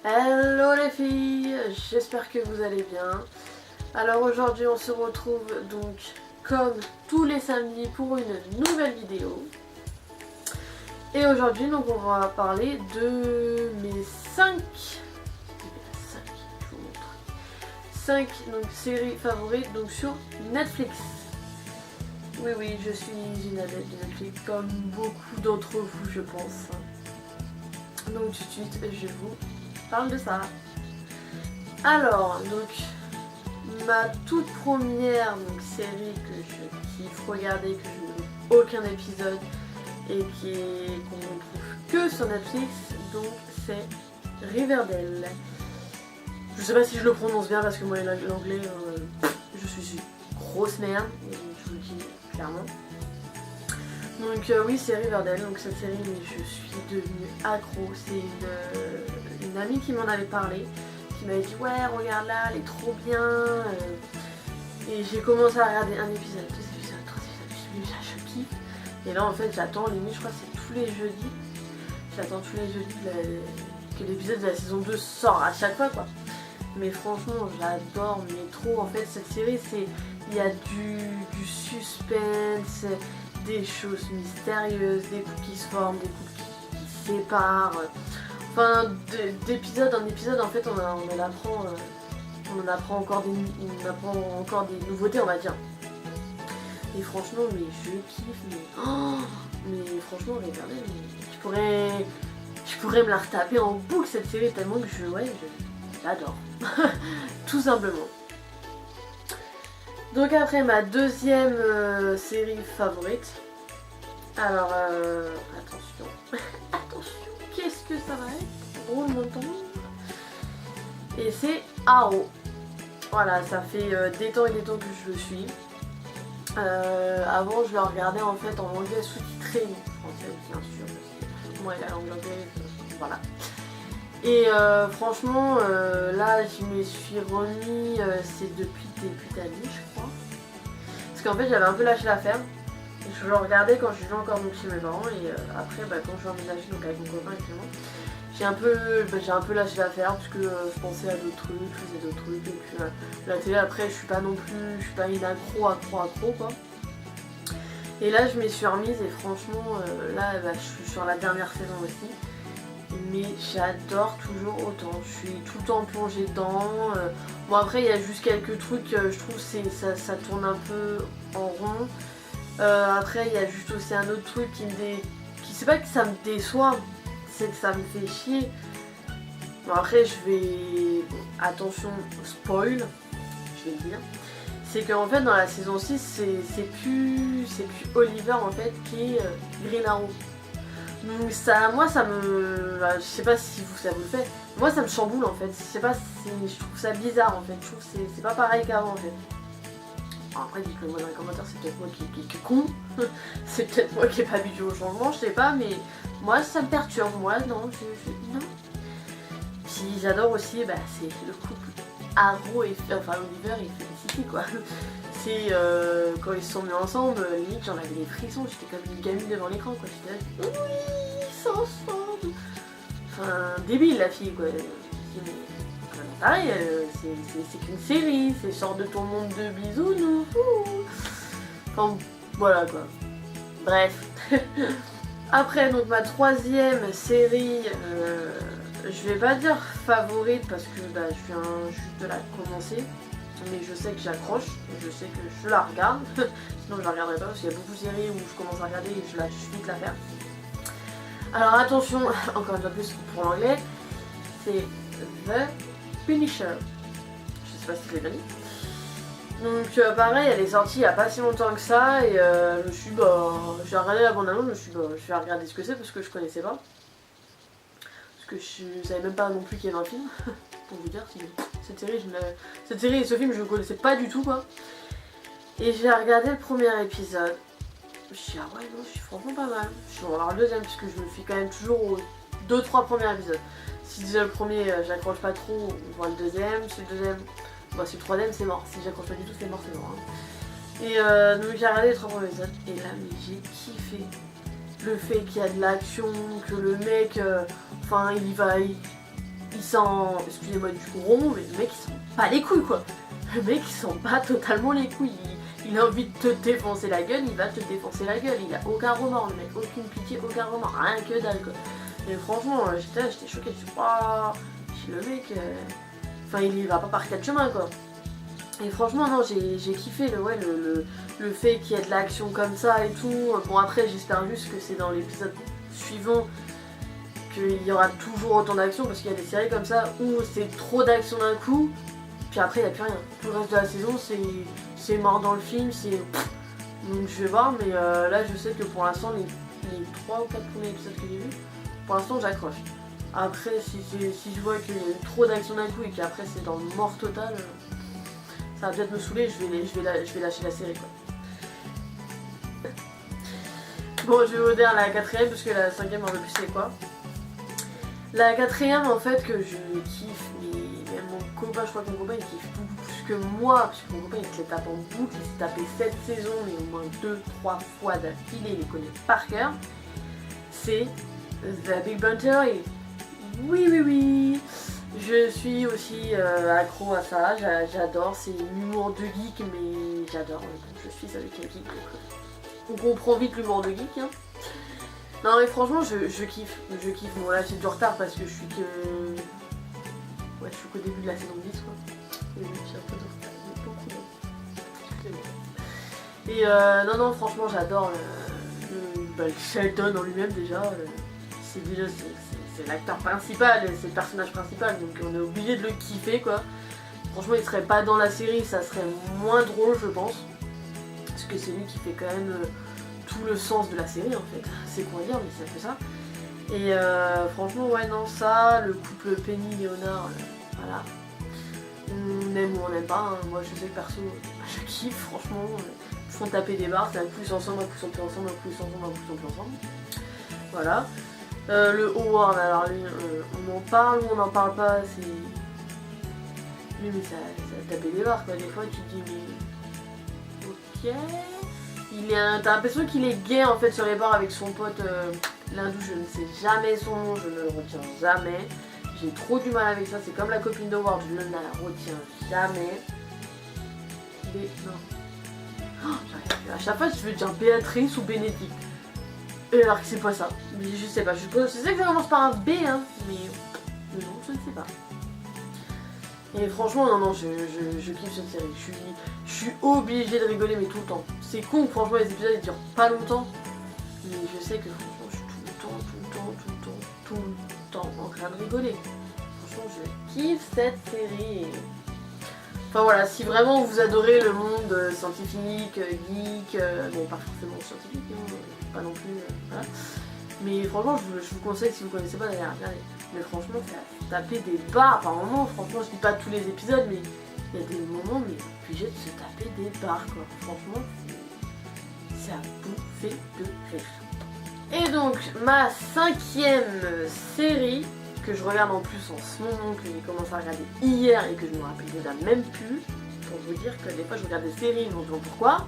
Hello les filles, j'espère que vous allez bien. Alors aujourd'hui on se retrouve donc comme tous les samedis pour une nouvelle vidéo. Et aujourd'hui donc on va parler de mes 5 donc, séries favorites donc sur Netflix. Oui, je suis une adepte de Netflix comme beaucoup d'entre vous je pense. Donc tout de suite je vous parle de ça. Alors donc ma toute première série que je kiffe regarder, que je ne loupe aucun épisode et qu'on ne trouve que sur Netflix, donc c'est Riverdale. Je sais pas si je le prononce bien parce que moi l'anglais je suis une grosse merde, et je vous le dis clairement. Donc oui, c'est Riverdale, donc cette série je suis devenue accro. C'est une amie qui m'en avait parlé, qui m'avait dit ouais regarde là, elle est trop bien. Et j'ai commencé à regarder un épisode, deux épisodes, trois épisodes, je kiffe. Et là en fait j'attends, limite je crois que c'est tous les jeudis. J'attends tous les jeudis que l'épisode de la saison 2 sort à chaque fois quoi. Mais franchement j'adore, mais trop en fait cette série, il y a du suspense, des choses mystérieuses, des couples qui se forment, des couples qui se séparent. Enfin, d'épisode en épisode, en fait, on apprend encore des nouveautés, on va dire. Et franchement, mais je kiffe, mais franchement, regardez, je pourrais me la retaper en boucle cette série tellement que j'adore. Tout simplement. Donc après ma deuxième série favorite, alors attention, qu'est-ce que ça va être? Roulement de tambour. Et c'est Arrow. Voilà, ça fait des temps et des temps que je le suis. Avant je le regardais en fait en anglais sous-titré, français bien sûr, parce que moi il a l'anglais, voilà. Et franchement, là je me suis remis, c'est depuis le début d'année je crois. Parce qu'en fait j'avais un peu lâché l'affaire. Je le regardais quand je vivais encore donc, chez mes parents et après quand je suis emménagée donc avec mon copain actuellement, j'ai un peu lâché l'affaire parce que je pensais à d'autres trucs, je faisais d'autres trucs et puis la télé après je suis pas une accro quoi. Et là je m'y suis remise et franchement là je suis sur la dernière saison aussi. Mais j'adore toujours autant, je suis tout le temps plongée dedans. Bon après il y a juste quelques trucs, je trouve ça tourne un peu en rond. Après il y a juste aussi un autre truc qui c'est pas que ça me déçoit, c'est que ça me fait chier. Bon après attention spoil, je vais le dire. C'est qu'en fait dans la saison 6 c'est plus Oliver en fait qui est Green Arrow. Donc moi ça me... je sais pas si ça vous le fait. Moi ça me chamboule en fait. Je sais pas, je trouve ça bizarre en fait. Je trouve que c'est pas pareil qu'avant en fait. Alors après dites-le moi dans les commentaires, c'est peut-être moi qui est con. C'est peut-être moi qui est pas habitué au changement, je sais pas. Mais moi ça me perturbe. Moi non, non. Puis j'adore aussi, c'est le couple Arrow et Oliver et Felicity quoi. C'est quand ils se sont mis ensemble, limite j'en avais des frissons, j'étais comme une gamine devant l'écran quoi, j'étais là, oui, ils sont ensemble. Enfin, débile la fille quoi. Pareil, c'est qu'une série, c'est sort de ton monde de bisounours. Enfin, voilà quoi. Bref. Après, donc ma troisième série, je vais pas dire favorite parce que je viens juste de la commencer. Mais je sais que j'accroche, je sais que je la regarde, sinon je la regarderai pas parce qu'il y a beaucoup de séries où je commence à regarder et je lâche vite l'affaire. Alors attention, encore une fois plus pour l'anglais, c'est The Punisher. Je sais pas si je l'ai bien dit. Donc pareil, elle est sortie il y a pas si longtemps que ça et je me suis j'ai regardé la bande-annonce, je me suis je vais regarder ce que c'est parce que je connaissais pas. Parce que je savais même pas non plus qu'il y avait un film, pour vous dire. Cette série et ce film je ne connaissais pas du tout quoi. Et j'ai regardé le premier épisode. Je me suis dit ah ouais non, je suis franchement pas mal. Je vais voir le deuxième puisque je me fie quand même toujours aux 2-3 premiers épisodes. Si déjà le premier j'accroche pas trop, on voit le deuxième. Si le deuxième, si le troisième c'est mort. Si j'accroche pas du tout c'est mort. Hein. Et donc j'ai regardé les 3 premiers épisodes et là mais j'ai kiffé. Le fait qu'il y a de l'action, que le mec, il s'en... Excusez-moi du gros mot, mais le mec il s'en bat les couilles quoi. Le mec il s'en bat totalement les couilles. Il a envie de te défoncer la gueule, il va te défoncer la gueule. Il a aucun remords, le mec, aucune pitié, aucun remords, rien que dalle quoi. Et franchement, j'étais choquée, je suis pas... le mec... Enfin, il va pas par quatre chemins quoi. Et franchement, non, j'ai kiffé le fait qu'il y ait de l'action comme ça et tout. Bon, après, j'espère juste que c'est dans l'épisode suivant qu'il y aura toujours autant d'action, parce qu'il y a des séries comme ça où c'est trop d'action d'un coup, puis après, il n'y a plus rien. Tout le reste de la saison, c'est mort dans le film, c'est... Donc je vais voir, mais là, je sais que pour l'instant, les 3 ou 4 premiers épisodes que j'ai vus, pour l'instant, j'accroche. Après, si je vois qu'il y a eu trop d'action d'un coup et qu'après, c'est dans le mort total... ça va peut-être me saouler, je vais lâcher la série quoi. Bon, je vais vous dire la 4ème parce que la 5ème on ne plus c'est quoi. La 4ème en fait que je kiffe, mais même mon copain, je crois que mon copain il kiffe beaucoup plus que moi, parce que mon copain il se les tape en boucle, il s'est tapé 7 saisons mais au moins 2-3 fois d'affilée, il les connaît par cœur. C'est The Big Bang Theory. Oui. Je suis aussi accro à ça, j'adore, c'est l'humour de geek, mais j'adore, je suis avec un geek, on comprend vite l'humour de geek. Hein. Non mais franchement, je kiffe, bon là j'ai du retard parce que je suis que... Ouais, je suis qu'au début de la saison 10 quoi, et j'ai un peu de retard, mais beaucoup de... Et non, franchement j'adore le Sheldon en lui-même déjà, c'est l'acteur principal, c'est le personnage principal, donc on est obligé de le kiffer quoi. Franchement il serait pas dans la série, ça serait moins drôle je pense, parce que c'est lui qui fait quand même tout le sens de la série en fait. C'est quoi dire, mais ça fait ça. Et franchement ouais non, ça, le couple Penny-Léonard, voilà. On aime ou on n'aime pas, hein. Moi je sais que perso, je kiffe franchement, ils font taper des barres, c'est un coup ils sont ensemble, un coup ils sont plus ensemble, un coup ils sont ensemble, un coup ils sont plus ensemble. Voilà. Le Howard, alors lui, on en parle ou on n'en parle pas, c'est... Lui, mais ça a tapé des barres quoi, des fois tu te dis mais... Ok... T'as l'impression qu'il est gay en fait sur les bords avec son pote l'hindou, je ne sais jamais son nom, je ne le retiens jamais. J'ai trop du mal avec ça, c'est comme la copine de Ward, je ne la retiens jamais. Mais non. Oh, à chaque fois je veux dire Béatrice ou Bénédicte. Et alors que c'est pas ça. Mais je sais pas, je sais que ça commence par un B hein, mais non, je ne sais pas. Et franchement, non, je kiffe cette série. Je suis obligée de rigoler, mais tout le temps. C'est con, franchement, les épisodes ils durent pas longtemps. Mais je sais que franchement, je suis tout le temps en train de rigoler. Franchement, je kiffe cette série. Enfin voilà, si vraiment vous adorez le monde scientifique, geek, bon, pas forcément scientifique, hein, pas non plus, voilà. Mais franchement, je vous conseille, si vous connaissez pas, d'aller regarder. Mais franchement, ça taper des barres par moment. Franchement, je dis pas tous les épisodes, mais il y a des moments, mais obligé de se taper des barres, quoi. Franchement, c'est à bouffer de rire. Et donc, ma 5ème série, que je regarde en plus en ce moment, que j'ai commencé à regarder hier et que je me rappelle déjà même plus, pour vous dire que des fois je regarde des séries, donc je vois pourquoi.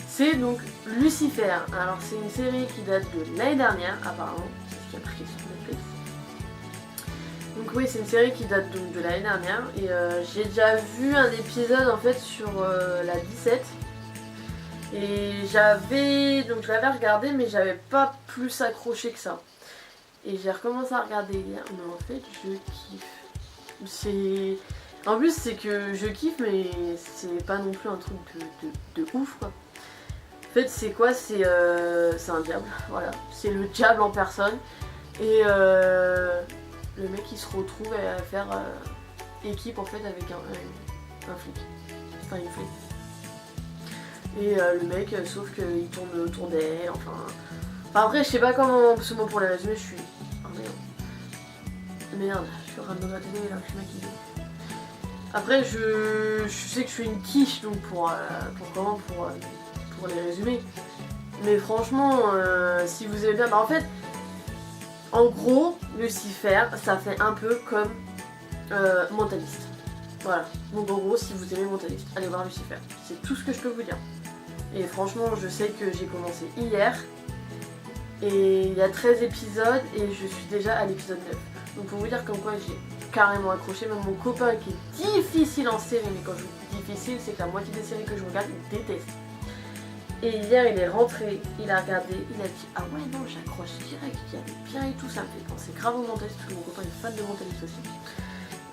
C'est donc Lucifer. Alors c'est une série qui date de l'année dernière apparemment, c'est ce qui a marqué sur Netflix. Donc oui, c'est une série qui date donc de l'année dernière et j'ai déjà vu un épisode en fait sur la 17. Et je l'avais regardé mais j'avais pas plus accroché que ça. Et j'ai recommencé à regarder hier, mais en fait je kiffe. En plus c'est que je kiffe mais c'est pas non plus un truc de ouf quoi. En fait c'est quoi, c'est un diable, voilà. C'est le diable en personne. Et le mec il se retrouve à faire équipe en fait avec un flic. Enfin une flic. Et le mec, sauf qu'il tourne autour d'elle, enfin après je sais pas comment, parce que moi pour les résumer je suis... Oh merde, je suis en train de me gratter là, je suis maquillée. Après je sais que je suis une quiche donc pour les résumer. Mais franchement, si vous aimez bien, bah en fait, en gros, Lucifer, ça fait un peu comme Mentaliste. Voilà, donc en gros, si vous aimez Mentaliste, allez voir Lucifer. C'est tout ce que je peux vous dire. Et franchement, je sais que j'ai commencé hier. Et il y a 13 épisodes et je suis déjà à l'épisode 9. Donc pour vous dire comme quoi j'ai carrément accroché. Même mon copain qui est difficile en série, mais quand je dis difficile, c'est que la moitié des séries que je regarde, il déteste. Et hier il est rentré, il a regardé, il a dit ah ouais non j'accroche direct, il y avait bien et tout, ça me fait penser grave au Mentalist parce que mon copain est fan de Mentalist aussi.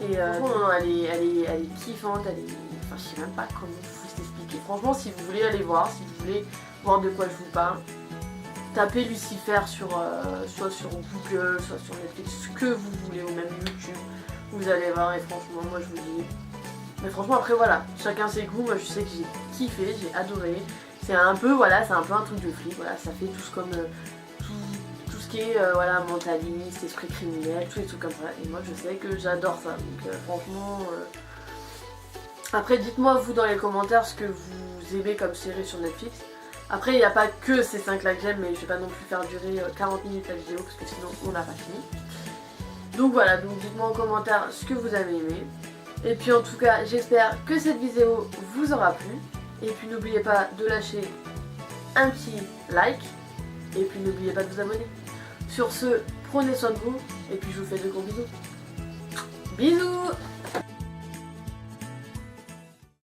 Et franchement elle est kiffante, enfin je sais même pas comment vous expliquer. Franchement si vous voulez aller voir, si vous voulez voir de quoi je vous parle, tapez Lucifer soit sur Google, soit sur Netflix, ce que vous voulez, ou même YouTube, vous allez voir et franchement moi je vous dis. Mais franchement après voilà, chacun ses goûts, moi je sais que j'ai kiffé, j'ai adoré. C'est un peu voilà, c'est un peu un truc de flic, voilà, ça fait tout comme tout ce qui est voilà, mentaliste, esprit criminel, tous les trucs comme ça. Et moi je sais que j'adore ça. Donc franchement après dites-moi vous dans les commentaires ce que vous aimez comme série sur Netflix. Après il n'y a pas que ces 5 là que j'aime, mais je vais pas non plus faire durer 40 minutes la vidéo parce que sinon on n'a pas fini. Donc voilà, donc dites-moi en commentaire ce que vous avez aimé. Et puis en tout cas j'espère que cette vidéo vous aura plu. Et puis n'oubliez pas de lâcher un petit like. Et puis n'oubliez pas de vous abonner. Sur ce, prenez soin de vous. Et puis je vous fais de gros bisous. Bisous!